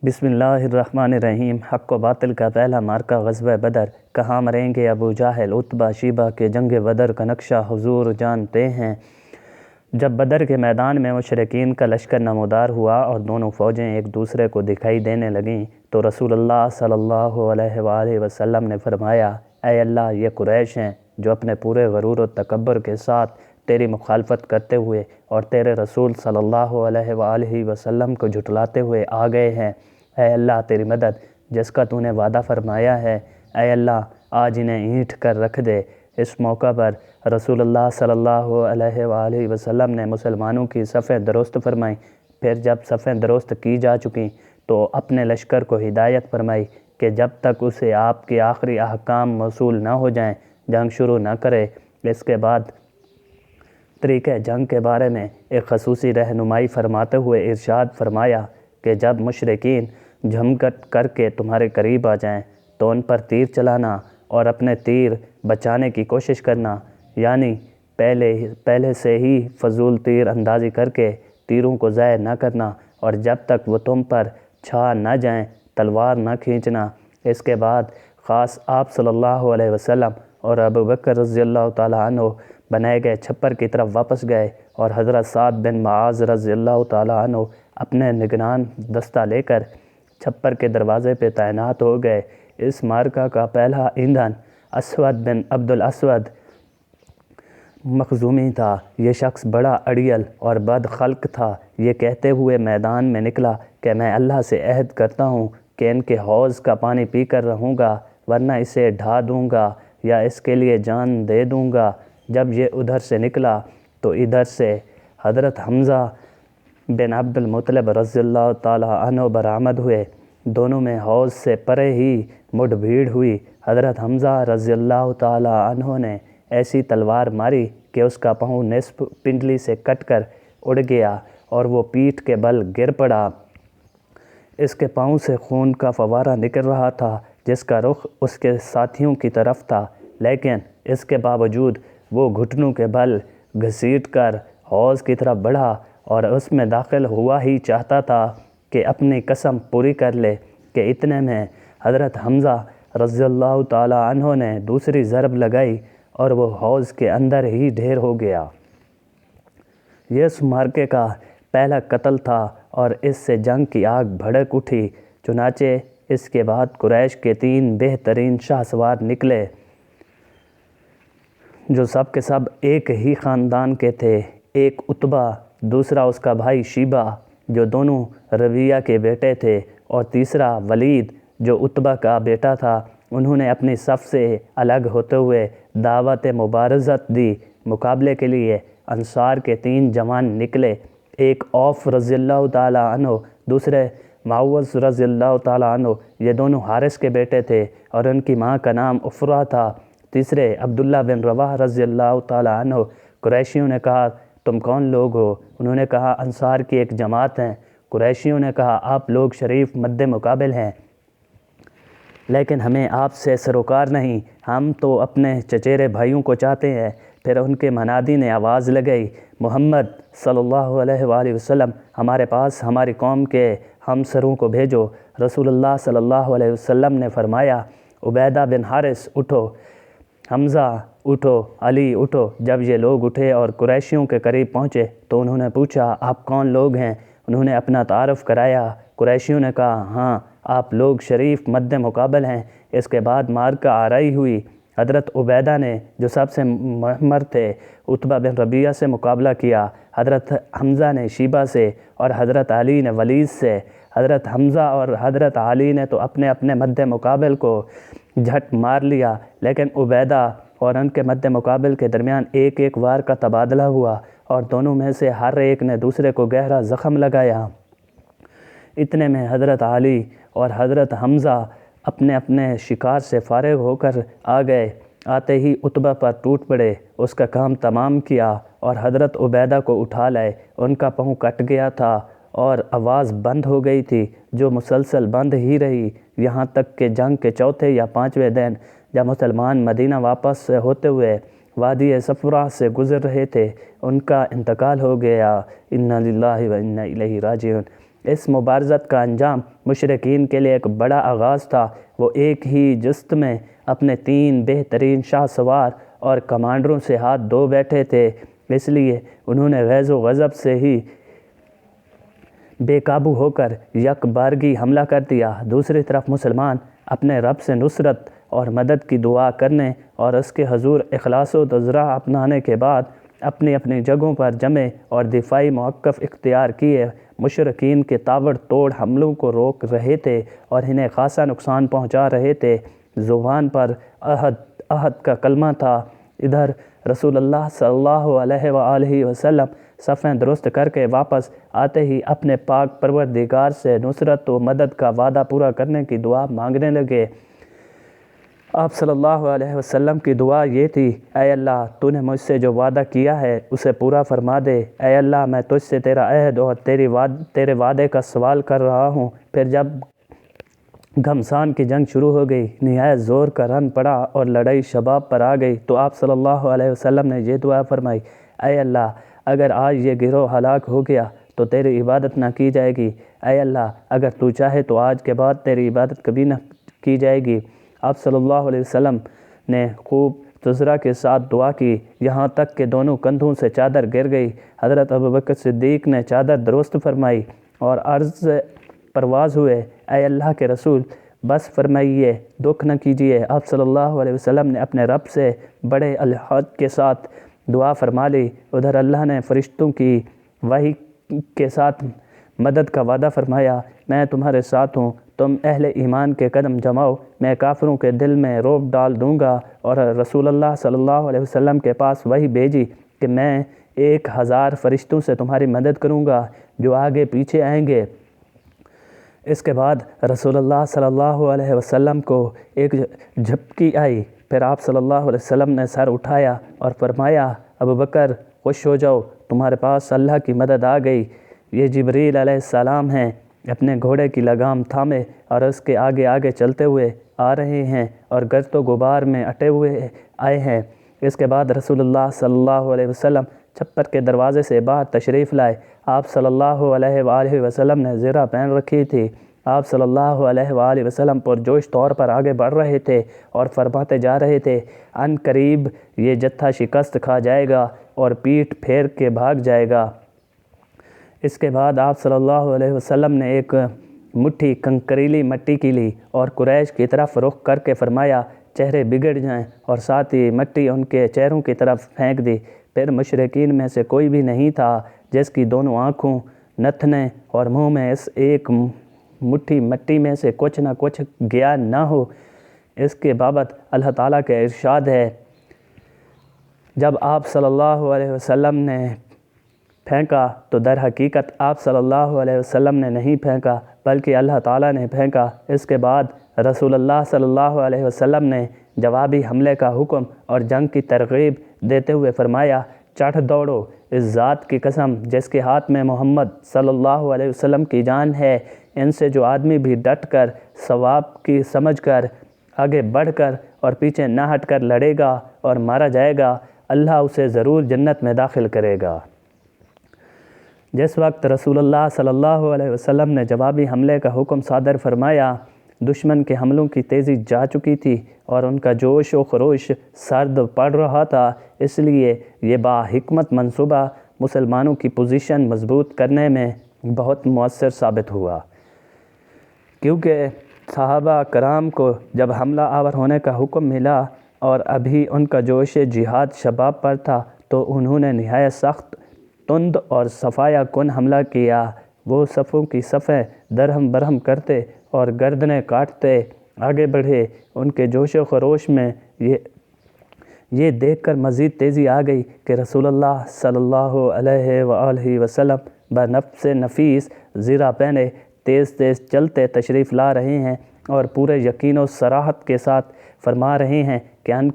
بسم اللہ الرحمن الرحیم۔ حق و باطل کا پہلا مارکہ غزوہ بدر۔ کہاں مریں گے ابو جہل، عتبہ، شیبہ کے جنگ بدر کا نقشہ حضور جانتے ہیں۔ جب بدر کے میدان میں مشرکین کا لشکر نمودار ہوا اور دونوں فوجیں ایک دوسرے کو دکھائی دینے لگیں تو رسول اللہ صلی اللہ علیہ وآلہ وسلم نے فرمایا، اے اللہ، یہ قریش ہیں جو اپنے پورے غرور و تکبر کے ساتھ تیری مخالفت کرتے ہوئے اور تیرے رسول صلی اللہ علیہ وآلہ وسلم کو جھٹلاتے ہوئے آ گئے ہیں۔ اے اللہ، تیری مدد جس کا تو نے وعدہ فرمایا ہے، اے اللہ، آج انہیں اینٹ کر رکھ دے۔ اس موقع پر رسول اللہ صلی اللہ علیہ وآلہ وسلم نے مسلمانوں کی صفیں درست فرمائیں۔ پھر جب صفیں درست کی جا چکیں تو اپنے لشکر کو ہدایت فرمائی کہ جب تک اسے آپ کے آخری احکام موصول نہ ہو جائیں جنگ شروع نہ کرے۔ اس کے بعد طریقہ جنگ کے بارے میں ایک خصوصی رہنمائی فرماتے ہوئے ارشاد فرمایا کہ جب مشرکین جھمگٹ کر کے تمہارے قریب آ جائیں تو ان پر تیر چلانا اور اپنے تیر بچانے کی کوشش کرنا، یعنی پہلے سے ہی فضول تیر اندازی کر کے تیروں کو ضائع نہ کرنا، اور جب تک وہ تم پر چھا نہ جائیں تلوار نہ کھینچنا۔ اس کے بعد خاص آپ صلی اللہ علیہ وسلم اور ابو بکر رضی اللہ تعالیٰ عنہ بنائے گئے چھپر کی طرف واپس گئے اور حضرت سعد بن معاذ رضی اللہ تعالیٰ عنہ اپنے نگران دستہ لے کر چھپر کے دروازے پہ تعینات ہو گئے۔ اس مارکہ کا پہلا ایندھن اسود بن عبد الاسود مخزومی تھا۔ یہ شخص بڑا اڑیل اور بد خلق تھا۔ یہ کہتے ہوئے میدان میں نکلا کہ میں اللہ سے عہد کرتا ہوں کہ ان کے حوض کا پانی پی کر رہوں گا، ورنہ اسے ڈھا دوں گا یا اس کے لیے جان دے دوں گا۔ جب یہ ادھر سے نکلا تو ادھر سے حضرت حمزہ بن عبد المطلب رضی اللہ تعالیٰ عنہ برآمد ہوئے۔ دونوں میں حوض سے پرے ہی مڈ بھیڑ ہوئی۔ حضرت حمزہ رضی اللہ تعالیٰ عنہ نے ایسی تلوار ماری کہ اس کا پاؤں نصف پنڈلی سے کٹ کر اڑ گیا اور وہ پیٹھ کے بل گر پڑا۔ اس کے پاؤں سے خون کا فوارہ نکل رہا تھا جس کا رخ اس کے ساتھیوں کی طرف تھا، لیکن اس کے باوجود وہ گھٹنوں کے بل گھسیٹ کر حوض کی طرف بڑھا اور اس میں داخل ہوا ہی چاہتا تھا کہ اپنی قسم پوری کر لے کہ اتنے میں حضرت حمزہ رضی اللہ تعالیٰ عنہ نے دوسری ضرب لگائی اور وہ حوض کے اندر ہی ڈھیر ہو گیا۔ یہ اس مارکے کا پہلا قتل تھا اور اس سے جنگ کی آگ بھڑک اٹھی۔ چنانچہ اس کے بعد قریش کے 3 بہترین شاہ سوار نکلے جو سب کے سب ایک ہی خاندان کے تھے۔ ایک عتبہ، دوسرا اس کا بھائی شیبہ جو دونوں ربیعہ کے بیٹے تھے، اور تیسرا ولید جو عتبہ کا بیٹا تھا۔ انہوں نے اپنی صف سے الگ ہوتے ہوئے دعوت مبارزت دی۔ مقابلے کے لیے انصار کے 3 جوان نکلے۔ ایک عوف رضی اللہ تعالیٰ عنہ، دوسرے معوذ رضی اللہ تعالیٰ عنہ، یہ دونوں حارث کے بیٹے تھے اور ان کی ماں کا نام افرا تھا۔ تیسرے عبداللہ بن رواح رضی اللہ تعالیٰ عنہ۔ قریشیوں نے کہا، تم کون لوگ ہو؟ انہوں نے کہا، انصار کی ایک جماعت ہیں۔ قریشیوں نے کہا، آپ لوگ شریف مد مقابل ہیں، لیکن ہمیں آپ سے سروکار نہیں، ہم تو اپنے چچیرے بھائیوں کو چاہتے ہیں۔ پھر ان کے منادی نے آواز لگائی، محمد صلی اللہ علیہ وآلہ وسلم، ہمارے پاس ہماری قوم کے ہم سروں کو بھیجو۔ رسول اللہ صلی اللہ علیہ وسلم نے فرمایا، عبیدہ بن حارث اٹھو، حمزہ اٹھو، علی اٹھو۔ جب یہ لوگ اٹھے اور قریشیوں کے قریب پہنچے تو انہوں نے پوچھا، آپ کون لوگ ہیں؟ انہوں نے اپنا تعارف کرایا۔ قریشیوں نے کہا، ہاں، آپ لوگ شریف مد مقابل ہیں۔ اس کے بعد مارکہ آرائی ہوئی۔ حضرت عبیدہ نے جو سب سے مہمر تھے عتبہ بن ربیعہ سے مقابلہ کیا۔ حضرت حمزہ نے شیبہ سے اور حضرت علی نے ولید سے۔ حضرت حمزہ اور حضرت علی نے تو اپنے اپنے مد مقابل کو جھٹ مار لیا، لیکن عبیدہ اور ان کے مد مقابل کے درمیان ایک ایک وار کا تبادلہ ہوا اور دونوں میں سے ہر ایک نے دوسرے کو گہرا زخم لگایا۔ اتنے میں حضرت علی اور حضرت حمزہ اپنے اپنے شکار سے فارغ ہو کر آ گئے۔ آتے ہی عتبہ پر ٹوٹ پڑے، اس کا کام تمام کیا اور حضرت عبیدہ کو اٹھا لائے۔ ان کا پاؤں کٹ گیا تھا اور آواز بند ہو گئی تھی جو مسلسل بند ہی رہی، یہاں تک کہ جنگ کے چوتھے یا 5ویں دن جب مسلمان مدینہ واپس ہوتے ہوئے وادی صفرا سے گزر رہے تھے، ان کا انتقال ہو گیا۔ انا للہ و انا الیہ راجعون۔ اس مبارزت کا انجام مشرکین کے لیے ایک بڑا آغاز تھا۔ وہ ایک ہی جست میں اپنے 3 بہترین شاہ سوار اور کمانڈروں سے ہاتھ دھو بیٹھے تھے، اس لیے انہوں نے غیظ و غضب سے ہی بے قابو ہو کر یک بارگی حملہ کر دیا۔ دوسری طرف مسلمان اپنے رب سے نصرت اور مدد کی دعا کرنے اور اس کے حضور اخلاص و تضرع اپنانے کے بعد اپنی اپنی جگہوں پر جمے اور دفاعی موقف اختیار کیے مشرکین کے تاوڑ توڑ حملوں کو روک رہے تھے اور انہیں خاصا نقصان پہنچا رہے تھے۔ زبان پر عہد کا کلمہ تھا، ادھر رسول اللہ صلی اللہ علیہ وآلہ وسلم صفیں درست کر کے واپس آتے ہی اپنے پاک پروردگار سے نصرت و مدد کا وعدہ پورا کرنے کی دعا مانگنے لگے۔ آپ صلی اللہ علیہ وسلم کی دعا یہ تھی، اے اللہ تو نے مجھ سے جو وعدہ کیا ہے اسے پورا فرما دے۔ اے اللہ میں تجھ سے تیرا عہد اور تیرے وعدے کا سوال کر رہا ہوں۔ پھر جب گھمسان کی جنگ شروع ہو گئی، نہایت زور کا رن پڑا اور لڑائی شباب پر آ گئی تو آپ صلی اللہ علیہ وسلم نے یہ دعا فرمائی، اے اللہ اگر آج یہ گروہ ہلاک ہو گیا تو تیری عبادت نہ کی جائے گی۔ اے اللہ اگر تو چاہے تو آج کے بعد تیری عبادت کبھی نہ کی جائے گی۔ آپ صلی اللہ علیہ وسلم نے خوب تضرع کے ساتھ دعا کی، یہاں تک کہ دونوں کندھوں سے چادر گر گئی۔ حضرت ابوبکر صدیق نے چادر درست فرمائی اور عرض پرواز ہوئے، اے اللہ کے رسول بس فرمائیے، دکھ نہ کیجیے۔ آپ صلی اللہ علیہ وسلم نے اپنے رب سے بڑے الحد کے ساتھ دعا فرما لی۔ ادھر اللہ نے فرشتوں کی وحی کے ساتھ مدد کا وعدہ فرمایا، میں تمہارے ساتھ ہوں، تم اہل ایمان کے قدم جماؤ، میں کافروں کے دل میں رعب ڈال دوں گا۔ اور رسول اللہ صلی اللہ علیہ وسلم کے پاس وحی بھیجی کہ میں 1000 فرشتوں سے تمہاری مدد کروں گا جو آگے پیچھے آئیں گے۔ اس کے بعد رسول اللہ صلی اللہ علیہ وسلم کو ایک جھپکی آئی، پھر آپ صلی اللہ علیہ وسلم نے سر اٹھایا اور فرمایا، ابوبکر خوش ہو جاؤ، تمہارے پاس اللہ کی مدد آ گئی، یہ جبریل علیہ السلام ہیں، اپنے گھوڑے کی لگام تھامے اور اس کے آگے آگے چلتے ہوئے آ رہے ہیں اور گرد و غبار میں اٹے ہوئے آئے ہیں۔ اس کے بعد رسول اللہ صلی اللہ علیہ وسلم چھپر کے دروازے سے باہر تشریف لائے۔ آپ صلی اللہ علیہ وآلہ وسلم نے زرہ پہن رکھی تھی۔ آپ صلی اللہ علیہ وآلہ وسلم پرجوش طور پر آگے بڑھ رہے تھے اور فرماتے جا رہے تھے، ان قریب یہ جتھا شکست کھا جائے گا اور پیٹھ پھیر کے بھاگ جائے گا۔ اس کے بعد آپ صلی اللہ علیہ وسلم نے ایک مٹھی کنکریلی مٹی کی لی اور قریش کی طرف رخ کر کے فرمایا، چہرے بگڑ جائیں، اور ساتھ ہی مٹی ان کے چہروں کی طرف پھینک دی۔ پھر مشرکین میں سے کوئی بھی نہیں تھا جس کی دونوں آنکھوں، نتھنے اور منہ میں اس ایک مٹھی مٹی میں سے کچھ نہ کچھ گیا نہ ہو۔ اس کے بابت اللہ تعالیٰ کا ارشاد ہے، جب آپ صلی اللہ علیہ وسلم نے پھینکا تو در حقیقت آپ صلی اللہ علیہ وسلم نے نہیں پھینکا بلکہ اللہ تعالیٰ نے پھینکا۔ اس کے بعد رسول اللہ صلی اللہ علیہ وسلم نے جوابی حملے کا حکم اور جنگ کی ترغیب دیتے ہوئے فرمایا، چڑھ دوڑو، اس ذات کی قسم جس کے ہاتھ میں محمد صلی اللہ علیہ وسلم کی جان ہے، ان سے جو آدمی بھی ڈٹ کر ثواب کی سمجھ کر آگے بڑھ کر اور پیچھے نہ ہٹ کر لڑے گا اور مارا جائے گا، اللہ اسے ضرور جنت میں داخل کرے گا۔ جس وقت رسول اللہ صلی اللہ علیہ وسلم نے جوابی حملے کا حکم صادر فرمایا، دشمن کے حملوں کی تیزی جا چکی تھی اور ان کا جوش و خروش سرد پڑ رہا تھا، اس لیے یہ باحکمت منصوبہ مسلمانوں کی پوزیشن مضبوط کرنے میں بہت مؤثر ثابت ہوا، کیونکہ صحابہ کرام کو جب حملہ آور ہونے کا حکم ملا اور ابھی ان کا جوش جہاد شباب پر تھا تو انہوں نے نہایت سخت، تند اور صفایا کن حملہ کیا۔ وہ صفوں کی صفیں درہم برہم کرتے اور گردنیں کاٹتے آگے بڑھے۔ ان کے جوش و خروش میں یہ دیکھ کر مزید تیزی آ گئی کہ رسول اللہ صلی اللہ علیہ وآلہ وسلم بنفس نفیس زرہ پہنے تیز تیز چلتے تشریف لا رہے ہیں اور پورے یقین و صراحت کے ساتھ فرما رہے ہیں کہ ان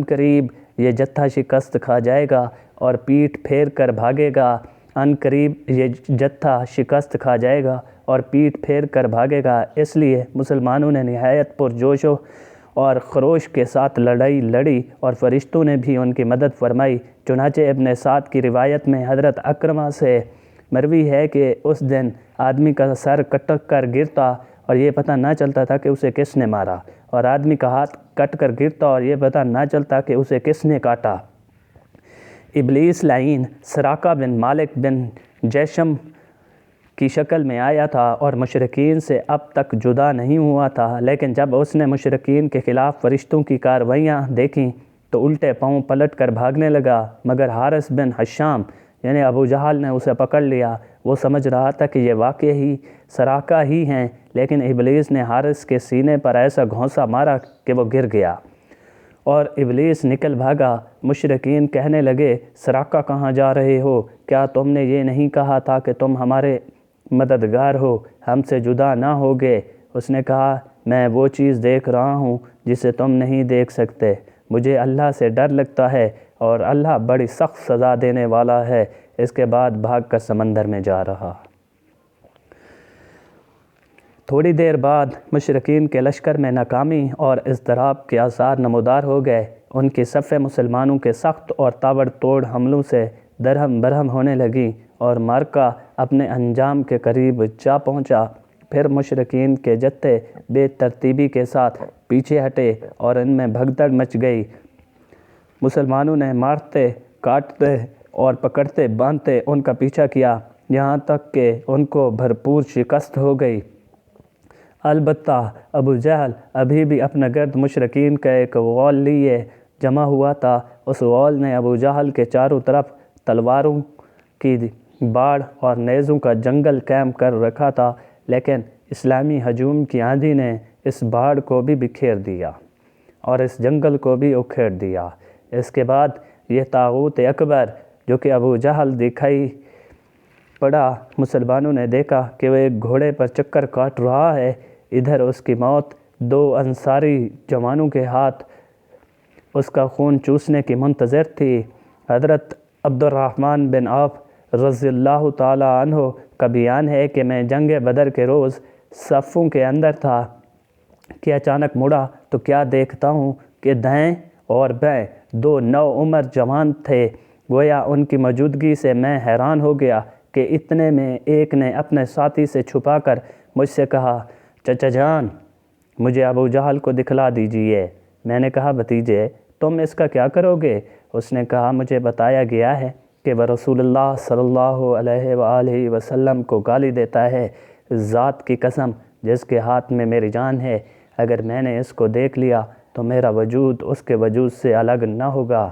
قریب یہ جتھا شکست کھا جائے گا اور پیٹھ پھیر کر بھاگے گا، ان قریب یہ جتھا شکست کھا جائے گا اور پیٹھ پھیر کر بھاگے گا۔ اس لیے مسلمانوں نے نہایت پرجوش اور خروش کے ساتھ لڑائی لڑی اور فرشتوں نے بھی ان کی مدد فرمائی۔ چنانچہ ابن سعد کی روایت میں حضرت اکرمہ سے مروی ہے کہ اس دن آدمی کا سر کٹ کر گرتا اور یہ پتہ نہ چلتا تھا کہ اسے کس نے مارا، اور آدمی کا ہاتھ کٹ کر گرتا اور یہ پتہ نہ چلتا کہ اسے کس نے کاٹا۔ ابلیس لعین سراقہ بن مالک بن جیشم کی شکل میں آیا تھا اور مشرکین سے اب تک جدا نہیں ہوا تھا، لیکن جب اس نے مشرکین کے خلاف فرشتوں کی کارروائیاں دیکھیں تو الٹے پاؤں پلٹ کر بھاگنے لگا، مگر حارث بن حشام یعنی ابو جہل نے اسے پکڑ لیا۔ وہ سمجھ رہا تھا کہ یہ واقعی سراقہ ہی ہیں، لیکن ابلیس نے حارث کے سینے پر ایسا گھونسا مارا کہ وہ گر گیا اور ابلیس نکل بھاگا۔ مشرکین کہنے لگے، سراقہ کہاں جا رہے ہو؟ کیا تم نے یہ نہیں کہا تھا کہ تم ہمارے مددگار ہو، ہم سے جدا نہ ہوگے؟ اس نے کہا، میں وہ چیز دیکھ رہا ہوں جسے تم نہیں دیکھ سکتے۔ مجھے اللہ سے ڈر لگتا ہے اور اللہ بڑی سخت سزا دینے والا ہے۔ اس کے بعد بھاگ کر سمندر میں جا رہا۔ تھوڑی دیر بعد مشرکین کے لشکر میں ناکامی اور اضطراب کے آثار نمودار ہو گئے۔ ان کی صفیں مسلمانوں کے سخت اور تابڑ توڑ حملوں سے درہم برہم ہونے لگیں اور معرکہ اپنے انجام کے قریب جا پہنچا۔ پھر مشرکین کے جتھے بے ترتیبی کے ساتھ پیچھے ہٹے اور ان میں بھگدڑ مچ گئی۔ مسلمانوں نے مارتے، کاٹتے اور پکڑتے باندھتے ان کا پیچھا کیا، یہاں تک کہ ان کو بھرپور شکست ہو گئی۔ البتہ ابو جہل ابھی بھی اپنا گرد مشرکین کا ایک غول لیے جمع ہوا تھا۔ اس غول نے ابو جہل کے چاروں طرف تلواروں کی باڑ اور نیزوں کا جنگل قائم کر رکھا تھا، لیکن اسلامی ہجوم کی آندھی نے اس باڑ کو بھی بکھیر دیا اور اس جنگل کو بھی اکھیڑ دیا۔ اس کے بعد یہ طاغوت اکبر جو کہ ابو جہل دکھائی پڑا۔ مسلمانوں نے دیکھا کہ وہ ایک گھوڑے پر چکر کاٹ رہا ہے۔ ادھر اس کی موت دو انصاری جوانوں کے ہاتھ اس کا خون چوسنے کی منتظر تھی۔ حضرت عبد الرحمن بن عوف رضی اللہ تعالی عنہ کا بیان ہے کہ میں جنگ بدر کے روز صفوں کے اندر تھا کہ اچانک مڑا تو کیا دیکھتا ہوں کہ دائیں اور بائیں دو نوعمر جوان تھے۔ گویا ان کی موجودگی سے میں حیران ہو گیا کہ اتنے میں ایک نے اپنے ساتھی سے چھپا کر مجھ سے کہا، چچا جان، مجھے ابو جہل کو دکھلا دیجئے۔ میں نے کہا، بھتیجے تم اس کا کیا کرو گے؟ اس نے کہا، مجھے بتایا گیا ہے کہ وہ رسول اللہ صلی اللہ علیہ وآلہ وسلم کو گالی دیتا ہے۔ ذات کی قسم جس کے ہاتھ میں میری جان ہے، اگر میں نے اس کو دیکھ لیا تو میرا وجود اس کے وجود سے الگ نہ ہوگا،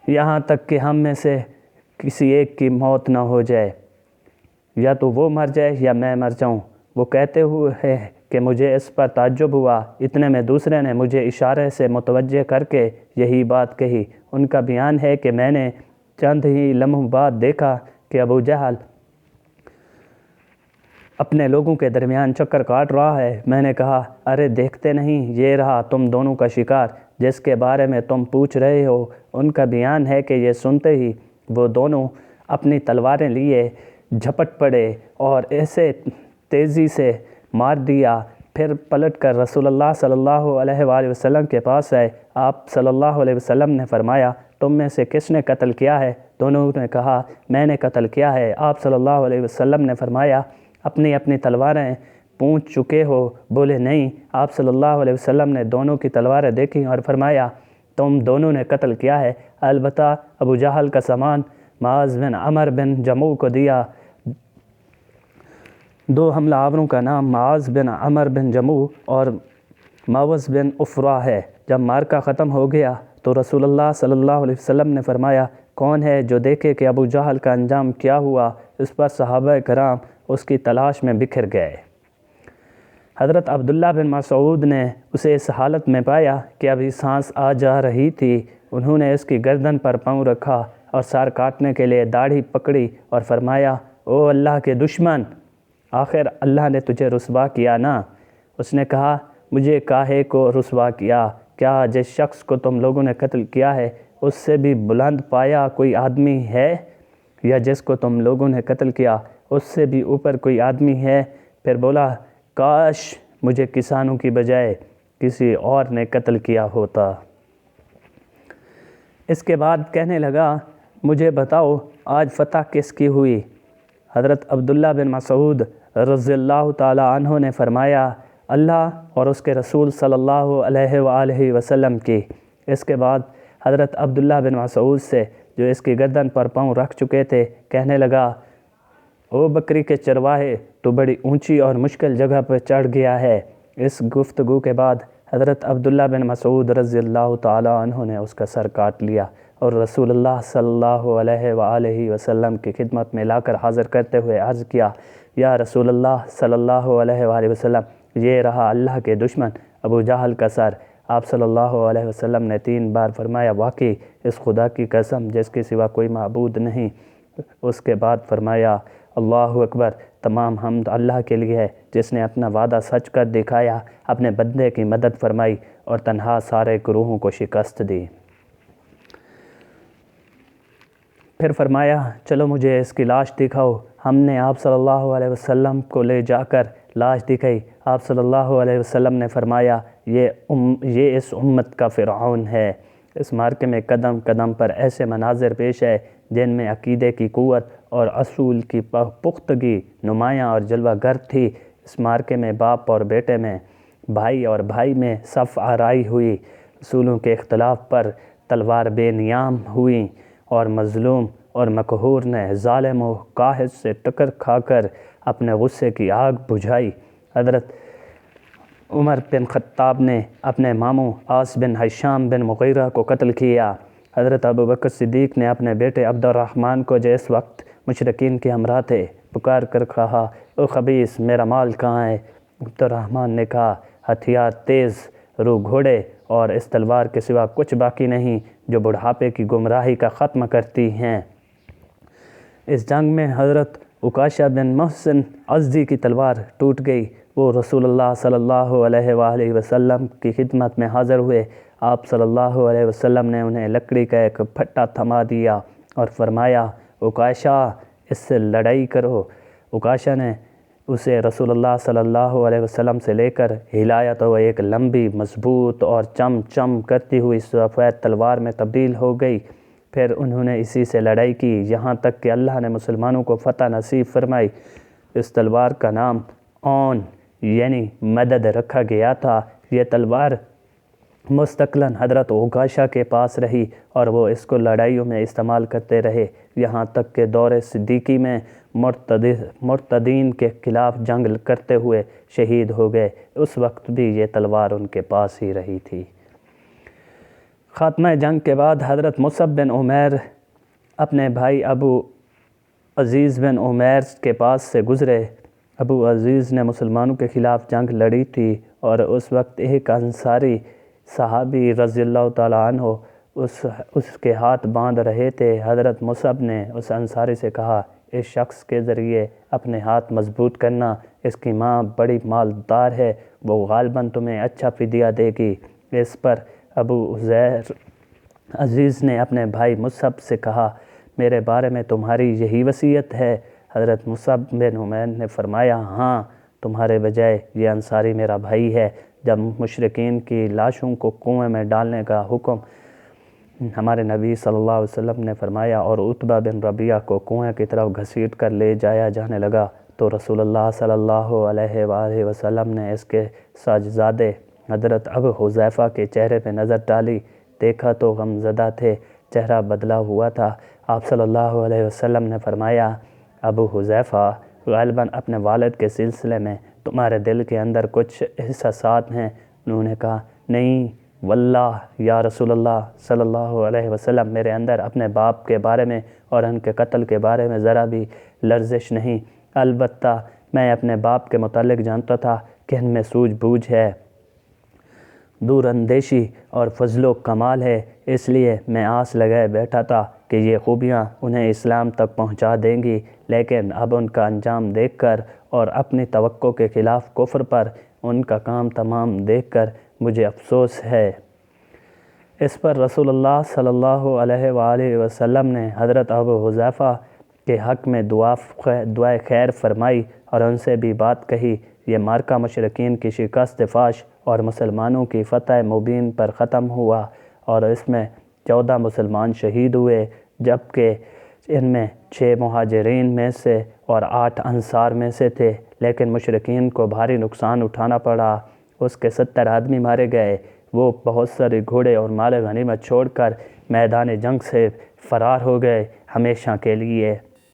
یہاں تک کہ ہم میں سے کسی ایک کی موت نہ ہو جائے، یا تو وہ مر جائے یا میں مر جاؤں۔ وہ کہتے ہوئے کہ مجھے اس پر تعجب ہوا۔ اتنے میں دوسرے نے مجھے اشارے سے متوجہ کر کے یہی بات کہی۔ ان کا بیان ہے کہ میں نے چند ہی لمحوں بعد دیکھا کہ ابو جہل اپنے لوگوں کے درمیان چکر کاٹ رہا ہے۔ میں نے کہا، ارے دیکھتے نہیں، یہ رہا تم دونوں کا شکار جس کے بارے میں تم پوچھ رہے ہو۔ ان کا بیان ہے کہ یہ سنتے ہی وہ دونوں اپنی تلواریں لیے جھپٹ پڑے اور ایسے تیزی سے مار دیا۔ پھر پلٹ کر رسول اللہ صلی اللہ علیہ وآلہ وسلم کے پاس آئے۔ آپ صلی اللہ علیہ وسلم نے فرمایا، تم میں سے کس نے قتل کیا ہے؟ دونوں نے کہا، میں نے قتل کیا ہے۔ آپ صلی اللہ علیہ وسلم نے فرمایا، اپنی اپنی تلواریں پونچھ چکے ہو؟ بولے نہیں۔ آپ صلی اللہ علیہ وسلم نے دونوں کی تلواریں دیکھیں اور فرمایا، تم دونوں نے قتل کیا ہے، البتہ ابو جہل کا سامان معاذ بن عمر بن جموع کو دیا۔ دو حملہ آوروں کا نام معاذ بن عمر بن جموع اور معوذ بن عفرہ ہے۔ جب معرکہ ختم ہو گیا تو رسول اللہ صلی اللہ علیہ وسلم نے فرمایا، کون ہے جو دیکھے کہ ابو جہل کا انجام کیا ہوا؟ اس پر صحابہ کرام اس کی تلاش میں بکھر گئے۔ حضرت عبداللہ بن مسعود نے اسے اس حالت میں پایا کہ ابھی سانس آ جا رہی تھی۔ انہوں نے اس کی گردن پر پاؤں رکھا اور سار کاٹنے کے لیے داڑھی پکڑی اور فرمایا، او اللہ کے دشمن، آخر اللہ نے تجھے رسوا کیا نا؟ اس نے کہا، مجھے کاہے کو رسوا کیا؟ کیا جس شخص کو تم لوگوں نے قتل کیا ہے اس سے بھی بلند پایا کوئی آدمی ہے؟ یا جس کو تم لوگوں نے قتل کیا اس سے بھی اوپر کوئی آدمی ہے؟ پھر بولا، کاش مجھے کسانوں کی بجائے کسی اور نے قتل کیا ہوتا۔ اس کے بعد کہنے لگا، مجھے بتاؤ آج فتح کس کی ہوئی؟ حضرت عبداللہ بن مسعود رضی اللہ تعالی عنہ نے فرمایا اللہ اور اس کے رسول صلی اللہ علیہ وآلہ وسلم کی۔ اس کے بعد حضرت عبداللہ بن مسعود سے جو اس کی گردن پر پاؤں رکھ چکے تھے کہنے لگا او بکری کے چرواہے تو بڑی اونچی اور مشکل جگہ پر چڑھ گیا ہے۔ اس گفتگو کے بعد حضرت عبداللہ بن مسعود رضی اللہ تعالی عنہ نے اس کا سر کاٹ لیا اور رسول اللہ صلی اللہ علیہ وآلہ وسلم کی خدمت میں لا کر حاضر کرتے ہوئے عرض کیا یا رسول اللہ صلی اللہ علیہ وآلہ وسلم، یہ رہا اللہ کے دشمن ابو جہل کا سر۔ آپ صلی اللہ علیہ وسلم نے 3 بار فرمایا واقعی اس خدا کی قسم جس کے سوا کوئی معبود نہیں۔ اس کے بعد فرمایا اللہ اکبر، تمام حمد اللہ کے لیے ہے جس نے اپنا وعدہ سچ کر دکھایا، اپنے بندے کی مدد فرمائی اور تنہا سارے گروہوں کو شکست دی۔ پھر فرمایا چلو مجھے اس کی لاش دکھاؤ۔ ہم نے آپ صلی اللہ علیہ وسلم کو لے جا کر لاش دکھائی۔ آپ صلی اللہ علیہ وسلم نے فرمایا یہ اس امت کا فرعون ہے۔ اس مارکے میں قدم قدم پر ایسے مناظر پیش ہے جن میں عقیدے کی قوت اور اصول کی پختگی نمایاں اور جلوہ گر تھی۔ اس مارکے میں باپ اور بیٹے میں، بھائی اور بھائی میں صف آرائی ہوئی، اصولوں کے اختلاف پر تلوار بے نیام ہوئیں اور مظلوم اور مقہور نے ظالم و قاہر سے ٹکر کھا کر اپنے غصے کی آگ بجھائی۔ حضرت عمر بن خطاب نے اپنے ماموں عاص بن ہشام بن مغیرہ کو قتل کیا۔ حضرت ابوبکر صدیق نے اپنے بیٹے عبد الرحمن کو جو اس وقت مشرکین کے ہمراہ تھے پکار کر کہا او خبیث میرا مال کہاں ہے؟ عبد الرحمن نے کہا ہتھیار تیز رو گھوڑے اور اس تلوار کے سوا کچھ باقی نہیں جو بڑھاپے کی گمراہی کا ختم کرتی ہیں۔ اس جنگ میں حضرت عکاشہ بن محسن ازدی کی تلوار ٹوٹ گئی۔ وہ رسول اللہ صلی اللہ علیہ وآلہ وسلم کی خدمت میں حاضر ہوئے۔ آپ صلی اللہ علیہ وسلم نے انہیں لکڑی کا ایک پھٹا تھما دیا اور فرمایا عکاشہ اس سے لڑائی کرو۔ عکاشہ نے اسے رسول اللہ صلی اللہ علیہ وسلم سے لے کر ہلایا تو وہ ایک لمبی مضبوط اور چم چم کرتی ہوئی سفید تلوار میں تبدیل ہو گئی۔ پھر انہوں نے اسی سے لڑائی کی یہاں تک کہ اللہ نے مسلمانوں کو فتح نصیب فرمائی۔ اس تلوار کا نام اون یعنی مدد رکھا گیا تھا۔ یہ تلوار مستقلاً حضرت عکاشہ کے پاس رہی اور وہ اس کو لڑائیوں میں استعمال کرتے رہے یہاں تک کہ دور صدیقی میں مرتدین کے خلاف جنگ کرتے ہوئے شہید ہو گئے۔ اس وقت بھی یہ تلوار ان کے پاس ہی رہی تھی۔ خاتمہ جنگ کے بعد حضرت مصعب بن عمیر اپنے بھائی ابو عزیز بن عمیر کے پاس سے گزرے۔ ابو عزیز نے مسلمانوں کے خلاف جنگ لڑی تھی اور اس وقت ایک انصاری صحابی رضی اللہ تعالیٰ عنہ اس کے ہاتھ باندھ رہے تھے۔ حضرت مصعب نے اس انصاری سے کہا اس شخص کے ذریعے اپنے ہاتھ مضبوط کرنا، اس کی ماں بڑی مالدار ہے، وہ غالباً تمہیں اچھا فدیہ دے گی۔ اس پر ابو عزیز نے اپنے بھائی مصعب سے کہا میرے بارے میں تمہاری یہی وصیت ہے؟ حضرت مصعب بن عمیر نے فرمایا ہاں، تمہارے بجائے یہ انصاری میرا بھائی ہے۔ جب مشرکین کی لاشوں کو کنویں میں ڈالنے کا حکم ہمارے نبی صلی اللہ علیہ وسلم نے فرمایا اور عتبہ بن ربیعہ کو کنویں کی طرف گھسیٹ کر لے جایا جانے لگا تو رسول اللہ صلی اللہ علیہ وآلہ وسلم نے اس کے ساجزادے حضرت ابو حذیفہ کے چہرے پہ نظر ڈالی، دیکھا تو غمزدہ تھے، چہرہ بدلا ہوا تھا۔ آپ صلی اللہ علیہ وسلم نے فرمایا ابو حذیفہ غالباً اپنے والد کے سلسلے میں تمہارے دل کے اندر کچھ احساسات ہیں۔ انہوں نے کہا نہیں واللہ یا رسول اللہ صلی اللہ علیہ وسلم، میرے اندر اپنے باپ کے بارے میں اور ان کے قتل کے بارے میں ذرا بھی لرزش نہیں، البتہ میں اپنے باپ کے متعلق جانتا تھا کہ ان میں سوجھ بوجھ ہے، دور اندیشی اور فضل و کمال ہے، اس لیے میں آس لگائے بیٹھا تھا کہ یہ خوبیاں انہیں اسلام تک پہنچا دیں گی، لیکن اب ان کا انجام دیکھ کر اور اپنی توقع کے خلاف کفر پر ان کا کام تمام دیکھ کر مجھے افسوس ہے۔ اس پر رسول اللہ صلی اللہ علیہ وآلہ وسلم نے حضرت ابو حذیفہ کے حق میں دعائے خیر فرمائی اور ان سے بھی بات کہی۔ یہ مارکہ مشرکین کی شکست فاش اور مسلمانوں کی فتح مبین پر ختم ہوا اور اس میں 14 مسلمان شہید ہوئے، جبکہ ان میں 6 مہاجرین میں سے اور 8 انصار میں سے تھے، لیکن مشرکین کو بھاری نقصان اٹھانا پڑا۔ اس کے 70 آدمی مارے گئے۔ وہ بہت سارے گھوڑے اور مال غنیمت چھوڑ کر میدان جنگ سے فرار ہو گئے ہمیشہ کے لیے۔